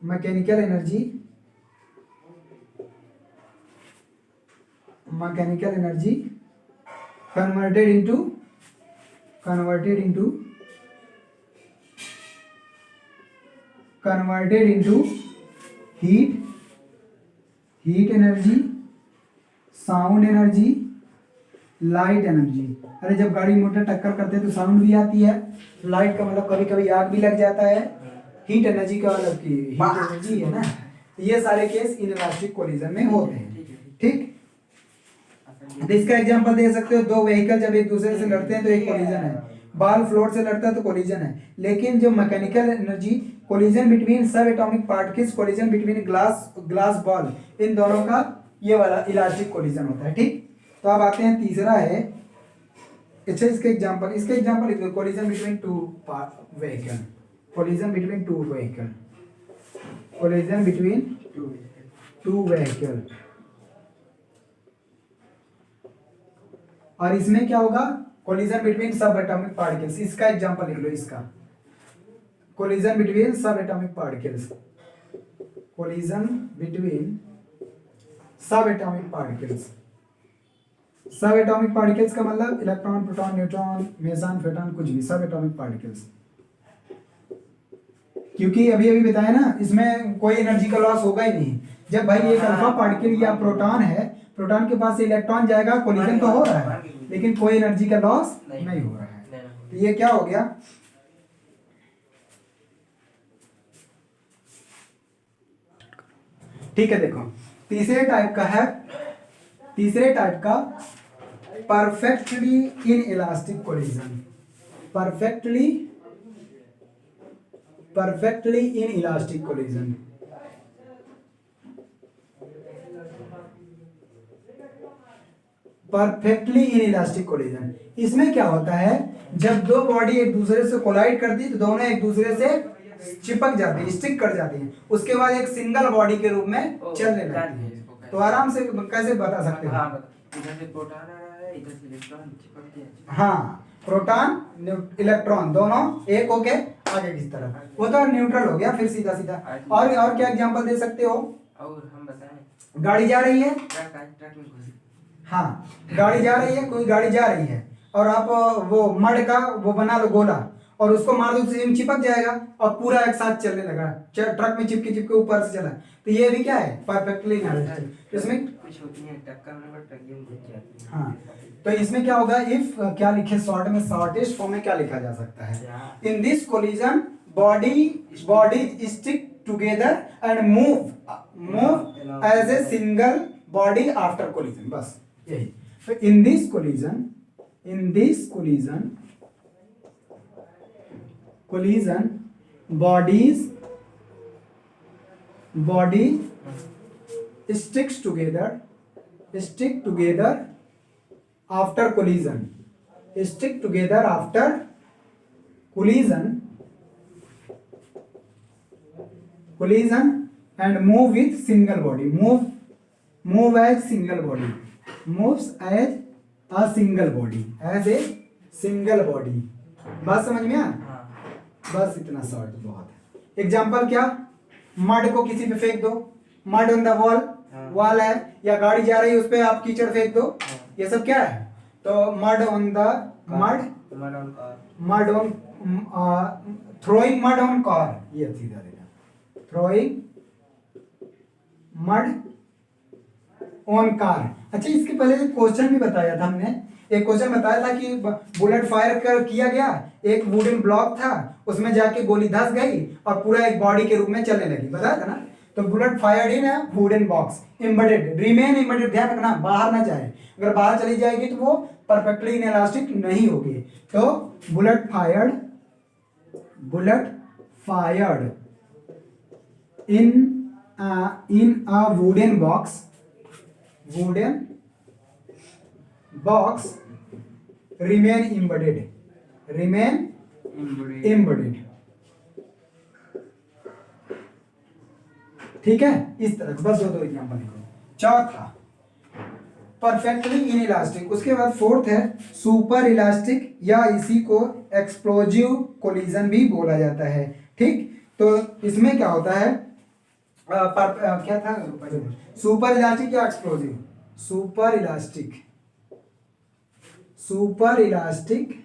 mechanical energy, mechanical energy converted into, converted into, converted into heat, heat energy, sound energy, light energy. अरे जब गाड़ी मोटर टक्कर करते हैं तो साउंड भी आती है, लाइट का मतलब कभी कभी आग भी लग जाता है, हीट एनर्जी का मतलब कि हीट एनर्जी है ना। ये सारे केस इनइलास्टिक कोलिजन में होते हैं। ठीक, तो इसका एग्जांपल दे सकते हो, दो व्हीकल जब एक दूसरे से लड़ते हैं तो एक कोलिजन है, बॉल फ्लोर से लड़ता है तो कोलिजन है। लेकिन जो mechanical energy, collision between sub atomic particles, collision between glass ball, इन दोनों का ये वाला इलास्टिक कोलिजन होता है। ठीक, तो अब आते हैं तीसरा है, अच्छा इसके एग्जांपल, इसके एग्जांपल लिख दो, collision between to vehicle, collision between to vehicle, collision between to vehicle. और इसमें क्या होगा? Collision between sub atomic particles. इसका एग्जांपल लिख लो, इसका collision between sub atomic particles, collision between sub atomic particles. सब एटॉमिक पार्टिकल्स का मतलब electron, proton, neutron, mason, photon, कुछ भी सब एटॉमिक पार्टिकल्स। क्योंकि अभी अभी बताया ना, इसमें कोई एनर्जी का लॉस होगा ही नहीं। जब भाई एक अल्फा पार्टिकल या प्रोटॉन है, प्रोटॉन के पास इलेक्ट्रॉन जाएगा, कोलिजन तो हो रहा है लेकिन कोई एनर्जी का लॉस नहीं हो रहा है। तो ये क्या हो गया? ठीक है, देखो तीसरे टाइप का है, तीसरे टाइप का perfectly inelastic collision, perfectly inelastic collision. Perfectly inelastic collision, इसमें क्या होता है? जब दो बॉडी एक दूसरे से कोलाइड करती है तो दोनों एक दूसरे से चिपक जाती है, स्टिक कर जाती हैं, उसके बाद एक सिंगल बॉडी के रूप में चलने लगती है। तो आराम से कैसे बता सकते हो? इधर से प्रोटॉन आ रहा है, इधर से इलेक्ट्रॉन चिपक गया। हाँ, प्रोटॉन इलेक्ट्रॉन दोनों एक होके आगे की तरफ, वो तो न्यूट्रल हो गया फिर सीधा सीधा। और क्या एग्जांपल दे सकते हो? और हम बताएं, गाड़ी जा रही है, ट्रक में घुस, हाँ गाड़ी जा रही है, कोई गाड़ी जा रही है और आप वो मड का वो बना लो गोला और उसको मार दो तो चिपक जाएगा और पूरा एक साथ चलने लगा, ट्रक में चिपके चिपके ऊपर से चला। तो ये भी क्या है? Perfectly inelastic. इसमें कुछ होती है टक्कर में, बट ट्रक में घुस जाती है। हाँ, तो इसमें क्या होगा? इफ क्या लिखे शॉर्ट में, शॉर्टेस्ट फॉर्म में क्या लिखा जा सकता है? In this collision body stick together and move as a single body after collision. बस यही। तो in this collision body stick together after collision and move with single body, move as single body, moves as a single body। बात समझ में आया? बस इतना शॉर्ट बहुत है। एग्जाम्पल क्या? मड को किसी पे फेंक दो, मड ऑन द वॉल है, या गाड़ी जा रही है उस पे आप कीचड़ फेंक दो, ये सब क्या है? तो mud on throwing mud on car, ये सीधा देगा, थ्रोइंग मड ऑन कार। अच्छा, इसके पहले क्वेश्चन भी बताया था हमने, एक क्वेश्चन बताया था कि बुलेट फायर किया गया, एक वुडन ब्लॉक था, उसमें जाके गोली धस गई और पूरा एक बॉडी के रूप में चलने लगी, बताया था ना। तो बुलेट फायर्ड इन wooden box, embedded, remain embedded, ध्यान रखना बाहर ना जाए, अगर बाहर चली जाएगी तो वो परफेक्टली इनइलास्टिक नहीं होगी। तो bullet fired in a wooden box remain embedded। ठीक है, इस तरह बस दो एग्जांपल लिखो। चौथा परफेक्टली इनइलास्टिक। उसके बाद फोर्थ है सुपर इलास्टिक, या इसी को एक्सप्लोजिव कोलिजन भी बोला जाता है। ठीक, तो इसमें क्या होता है, क्या था, सुपर इलास्टिक या एक्सप्लोजिव? सुपर इलास्टिक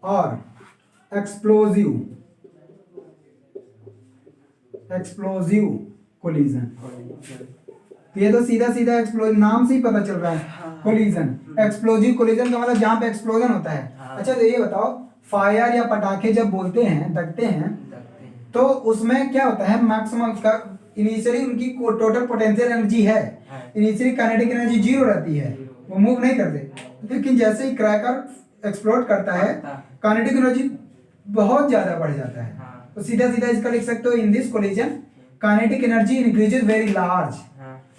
और एक्सप्लोजिव कोलिजन। तो ये तो सीधा सीधा एक्सप्लोजन नाम से ही पता चल रहा है। कोलिजन, एक्सप्लोजिव कोलिजन का मतलब जहाँ पे एक्सप्लोजन होता है। अच्छा, तो ये बताओ, फायर या पटाखे जब बोलते हैं, दगते हैं, तो उसमें क्या होता है, मैक्सिमम का इनिशियली उनकी टोटल पोटेंशियल एनर्जी है, इनिशियली काइनेटिक एनर्जी 0 रहती है, वो मूव नहीं करते। लेकिन जैसे ही क्रैकर एक्सप्लोड करता है, काइनेटिक एनर्जी बहुत ज्यादा बढ़ जाता है। तो सीधा सीधा इसका लिख सकते हो, in this collision kinetic energy increases very large.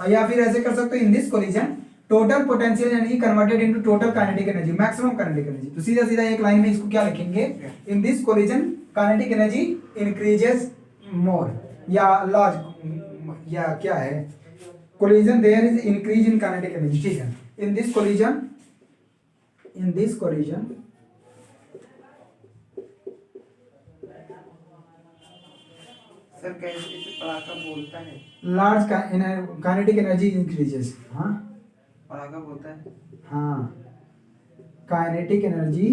या फिर ऐसे कर सकते हो, in this collision total potential energy converted into total kinetic energy, maximum kinetic energy. तो सीधा सीधा एक लाइन में इसको क्या लिखेंगे, in this collision kinetic energy increases more, या लार्ज, या क्या है, collision there is increase in kinetic energy. ठीक है, इन दिस कोलिजन सर कैसे पटाखा बोलता है? Large kinetic energy increases. हाँ, पटाखा बोलता है। हाँ, काइनेटिक एनर्जी।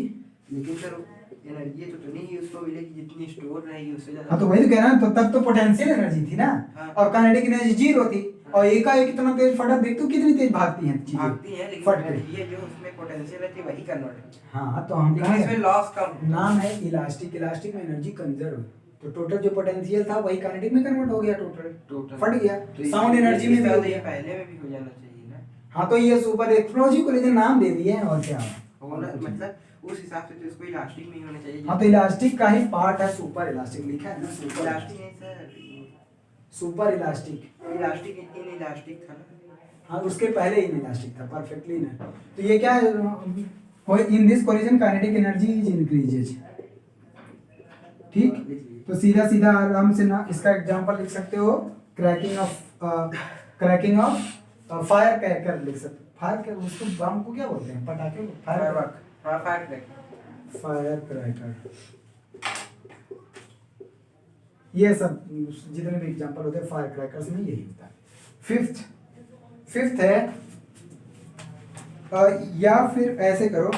लेकिन सर एनर्जी तो नहीं उसको मिलेगी जितनी स्टोर रहेगी उससे ज्यादा। हाँ, तो वही तो कह रहा हूँ, तो तब तो पोटेंशियल एनर्जी थी ना। हाँ। और काइनेटिक एनर्जी 0 थी, और एकाएक इतना तेज फटा, देख तो कितनी तेज भागती हैं चीजें, भागती है, लेकिन फट एनर्जी है जो उसमें पोटेंशियल है वही कन्वर्ट। हाँ, तो हम लेकिन इसमें लॉस कम। नाम है इलास्टिक। इलास्टिक में एनर्जी कंजर्व, तो टोटल जो पोटेंशियल था वही काइनेटिक में कन्वर्ट हो गया, टोटल फट गया। साउंड एनर्जी में भी हो गया, पहले में भी हो जाना चाहिए ना। हाँ, तो ये सुपर एक्सप्लोजिव कोलिजन नाम दे दिए, और क्या होना, मतलब उस हिसाब से तो इसको इलास्टिक में ही होना चाहिए। हाँ, तो इलास्टिक का ही पार्ट है सुपर इलास्टिक, लिखा है ना सुपर इलास्टिक नहीं sir, super elastic. Elastic in elastic था ना। हाँ, उसके पहले इन इलास्टिक था, परफेक्टली ना। तो ये क्या है, in this collision kinetic energy is increases. ठीक, तो सीधा सीधा आराम से ना इसका एग्जांपल लिख सकते हो, क्रैकिंग ऑफ फायर क्रैकर लिख सकते हो। फायर क्रैकर, उसको बम को क्या बोलते हैं, पटाखे को? Fire cracker. ये सब जितने भी एग्जांपल होते हैं फायर क्रैकर्स में यही होता है। फिफ्थ है, या फिर ऐसे करो,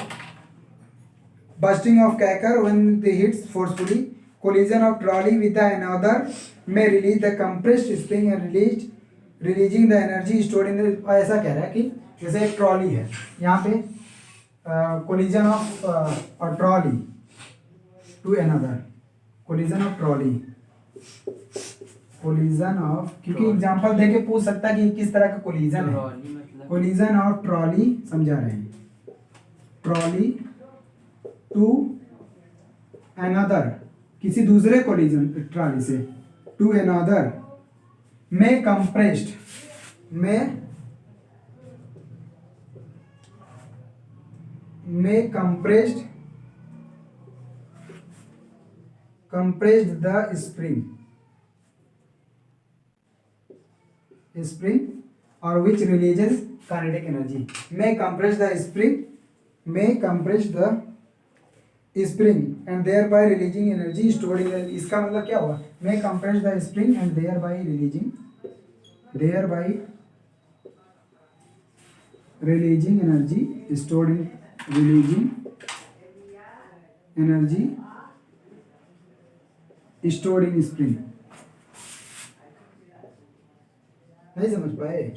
bursting of cracker when they hits forcefully, collision of trolley with the another may release the compressed spring and releasing the energy stored in the। ऐसा कह रहा है कि जैसे एक ट्रॉली है, यहाँ पे collision of a trolley to another, collision of क्योंकि एग्जांपल देके पूछ सकता है कि किस तरह का कोलिजन है। कोलिजन ऑफ ट्रॉली समझा रहे हैं, ट्रॉली टू अनदर, किसी दूसरे कोलिजन ट्रॉली से, टू अनदर में compressed, compressed the spring or which releases kinetic energy, may compress the spring and thereby releasing energy stored in the। इसका मतलब क्या हुआ, may compress the spring and thereby releasing energy stored in spring। नहीं समझ पाए?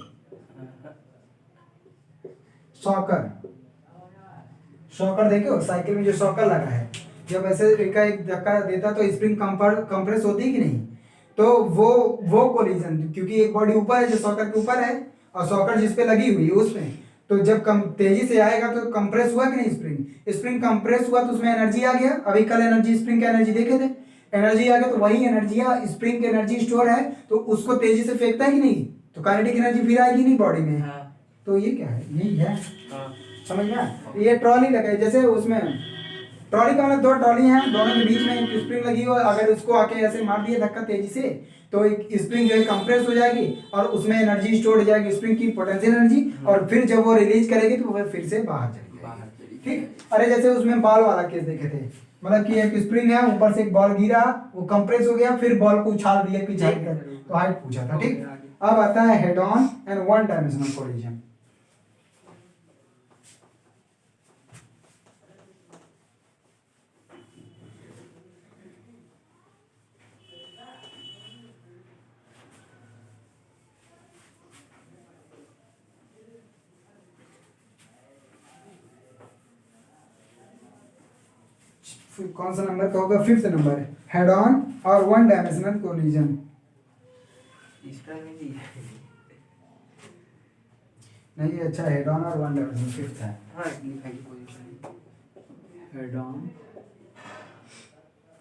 शॉकर देखे हो, साइकिल में जो शॉकर लगा है, जब ऐसे एक धक्का देता तो स्प्रिंग कंप्रेस होती है कि नहीं? तो वो कोलिजन, क्योंकि एक बॉडी ऊपर है जो शॉकर के ऊपर है, और शॉकर जिस पे लगी हुई है उसमें, तो जब कम तेजी से आएगा तो कंप्रेस हुआ कि नहीं, स्प्रिंग कंप्रेस हुआ तो उसमें एनर्जी आ गया। अभी कल एनर्जी, स्प्रिंग का एनर्जी देखे थे, एनर्जी आ गया तो वही एनर्जी स्प्रिंग की एनर्जी स्टोर है तो उसको तेजी से फेंकता है कि नहीं, तो काइनेटिक एनर्जी फिर आएगी नहीं बॉडी में। हाँ तो ये क्या है, यही है, हाँ समझ में। ये ट्रॉली लगा है, जैसे उसमें ट्रॉली का मतलब दो ट्रॉली हैं, दोनों के बीच में एक स्प्रिंग लगी हो, अगर उसको आके ऐसे मार दिया धक्का तेजी से तो एक स्प्रिंग जो है कंप्रेस हो जाएगी और उसमें एनर्जी स्टोर हो जाएगी, स्प्रिंग की पोटेंशियल एनर्जी, और फिर जब वो रिलीज करेगी तो वो फिर से बाहर चली जाएगी। ठीक, अरे जैसे उसमें बॉल वाला केस देखे थे, मतलब कि एक स्प्रिंग है, ऊपर से एक बॉल गिरा, वो कंप्रेस हो गया, फिर बॉल को उछाल दिया पीछे की तरफ, तो हाइट पूछा था। ठीक, अब आता है head on and one dimensional collision. कौन सा नंबर का होगा, फिफ्थ नंबर, हेड ऑन और वन डायमेंशनल कोलिजन। इसका नहीं दिया। नहीं अच्छा, हेड ऑन और वन डायमेंशनल फिफ्थ है। हाँ लिखा है पोजीशन, हेड ऑन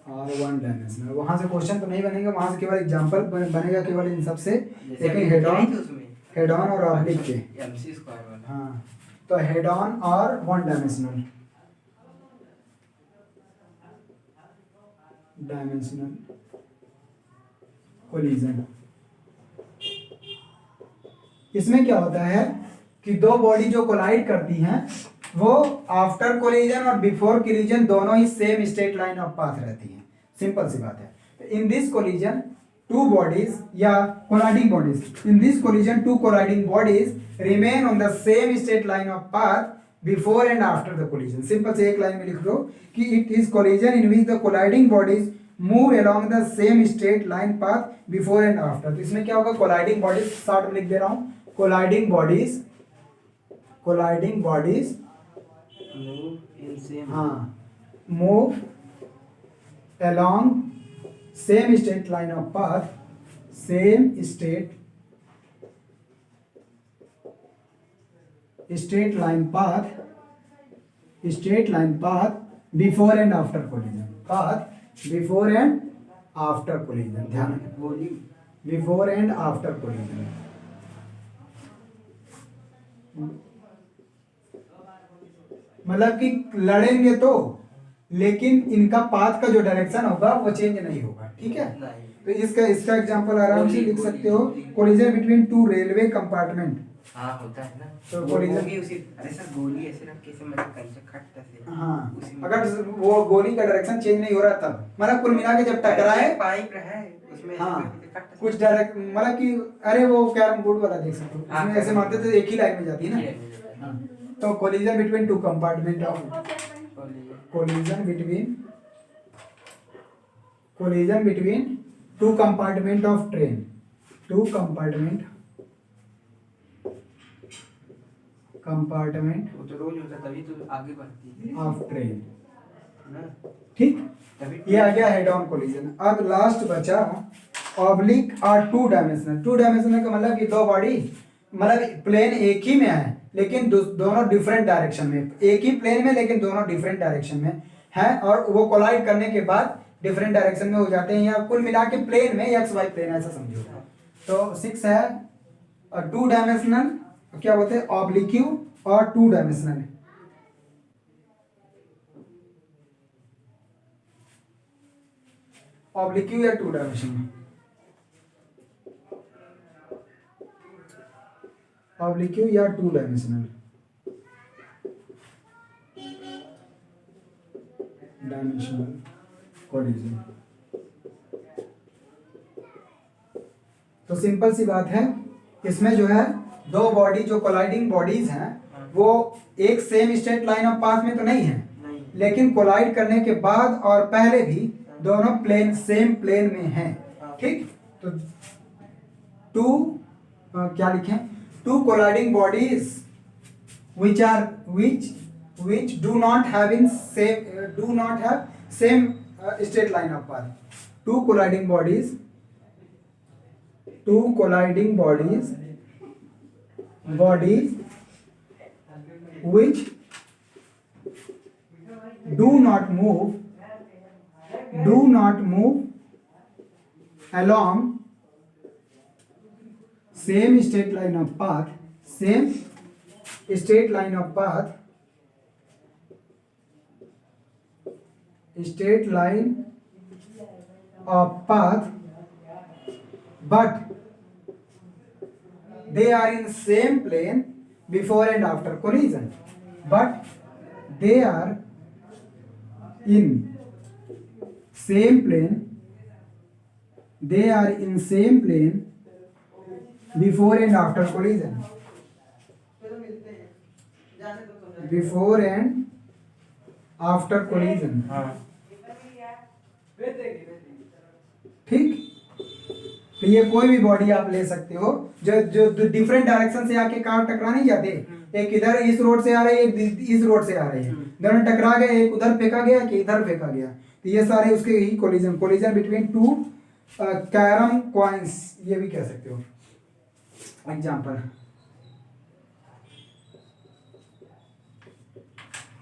और वन डायमेंशनल, वहां से क्वेश्चन तो नहीं बनेगा, वहां से केवल एग्जांपल बनेगा केवल इन सब से, लेकिन हेड ऑन और ऑब्लिक के। एमसी स्क्वायर वाला। हाँ, तो हेड ऑन और वन डायमेंशनल कोलिजन। इसमें क्या होता है कि दो बॉडी जो कोलाइड करती हैं वो आफ्टर कोलिजन और बिफोर कोलिजन दोनों ही same straight line of path रहती हैं, सिंपल सी बात है। In this collision two bodies या colliding bodies, in this collision two colliding bodies remain on the same straight line of path before and after the collision. Simple से एक लाइन में लिख दो कि it is collision in which the colliding bodies move along the same straight line path before and after. तो इसमें क्या होगा, कोलाइडिंग बॉडीज, शॉर्ट में लिख दे रहा हूं, colliding bodies move in same, हाँ, move along same straight line of path, same straight line path before and after collision, path before and after collision, ध्यान रखना, बिफोर एंड आफ्टर कोलिजन। मतलब कि लड़ेंगे तो, लेकिन इनका पाथ का जो डायरेक्शन होगा वो चेंज नहीं होगा। ठीक है, तो इसका एग्जांपल आराम से लिख सकते हो, collision between to railway compartment. हाँ होता है ना, तो कोलिजन भी उसी, अरे सर गोली ऐसे रख के ऐसे मतलब कंचा काटता से। हाँ, उसी में अगर वो गोली का डायरेक्शन चेंज नहीं हो रहा तब, मतलब कुल मिला के जब टकराए, पाइप है उसमें हाँ, काटता कुछ डायरेक्ट, मतलब कि अरे वो कैरम बोर्ड वाला देख सकते हो, उसमें ऐसे मारते तो एक ही लाइन में जाती है ना। हाँ, तो collision between two compartment of, collision between two compartment of train, two compartment वो तो रोज होता तभी तो आगे बढ़ती है ऑफ ट्रेन ना। ठीक, तभी ये आ गया हेड ऑन कोलिजन। अब लास्ट बचा ऑब्लिक और टू डायमेंशनल। टू डायमेंशनल का मतलब कि दो बॉडी, मतलब प्लेन एक ही में है लेकिन दोनों डिफरेंट डायरेक्शन में, एक ही प्लेन में लेकिन दोनों डिफरेंट डायरेक्शन में है, और वो कोलाइड करने के बाद डिफरेंट डायरेक्शन में हो जाते हैं, या कुल मिला के प्लेन में एक्स वाई प्लेन ऐसा समझो। तो 6 है, और टू डायमेंशनल क्या बोलते हैं, ऑब्लिक्यू और टू डायमेंशनल। ऑब्लिक्यू या टू डायमेंशनल, ऑब्लिक्यू या टू डायमेंशनल, कोलिजन। तो सिंपल सी बात है, इसमें जो है दो बॉडी जो कोलाइडिंग बॉडीज हैं वो एक same straight line of path में तो नहीं है, लेकिन कोलाइड करने के बाद और पहले भी दोनों प्लेन सेम प्लेन में हैं। ठीक, तो टू क्या लिखें, two colliding bodies which do not have same straight line of path. Two colliding bodies which do not move along same straight line of path, same straight line of path, straight line of path, but they are in same plane before and after collision. But they are in same plane, they are in same plane before and after collision. Before and after collision. हाँ ठीक, तो ये कोई भी बॉडी आप ले सकते हो जो जो डिफरेंट डायरेक्शन से आके कार टकरा नहीं जाते, एक इधर इस रोड से आ रही है, एक इस रोड से आ रही है, दोनों टकरा गए, एक उधर फेंका गया कि इधर फेंका गया, तो ये सारे उसके ही collision, collision between two carrom coins, ये भी कह सकते हो example,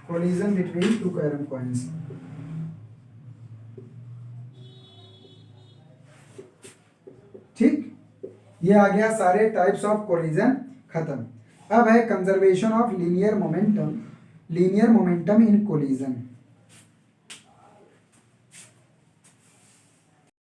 collision between two carrom coins. ठीक, ये आ गया सारे टाइप्स ऑफ कोलिजन खत्म। अब है conservation of linear momentum, linear momentum in collision.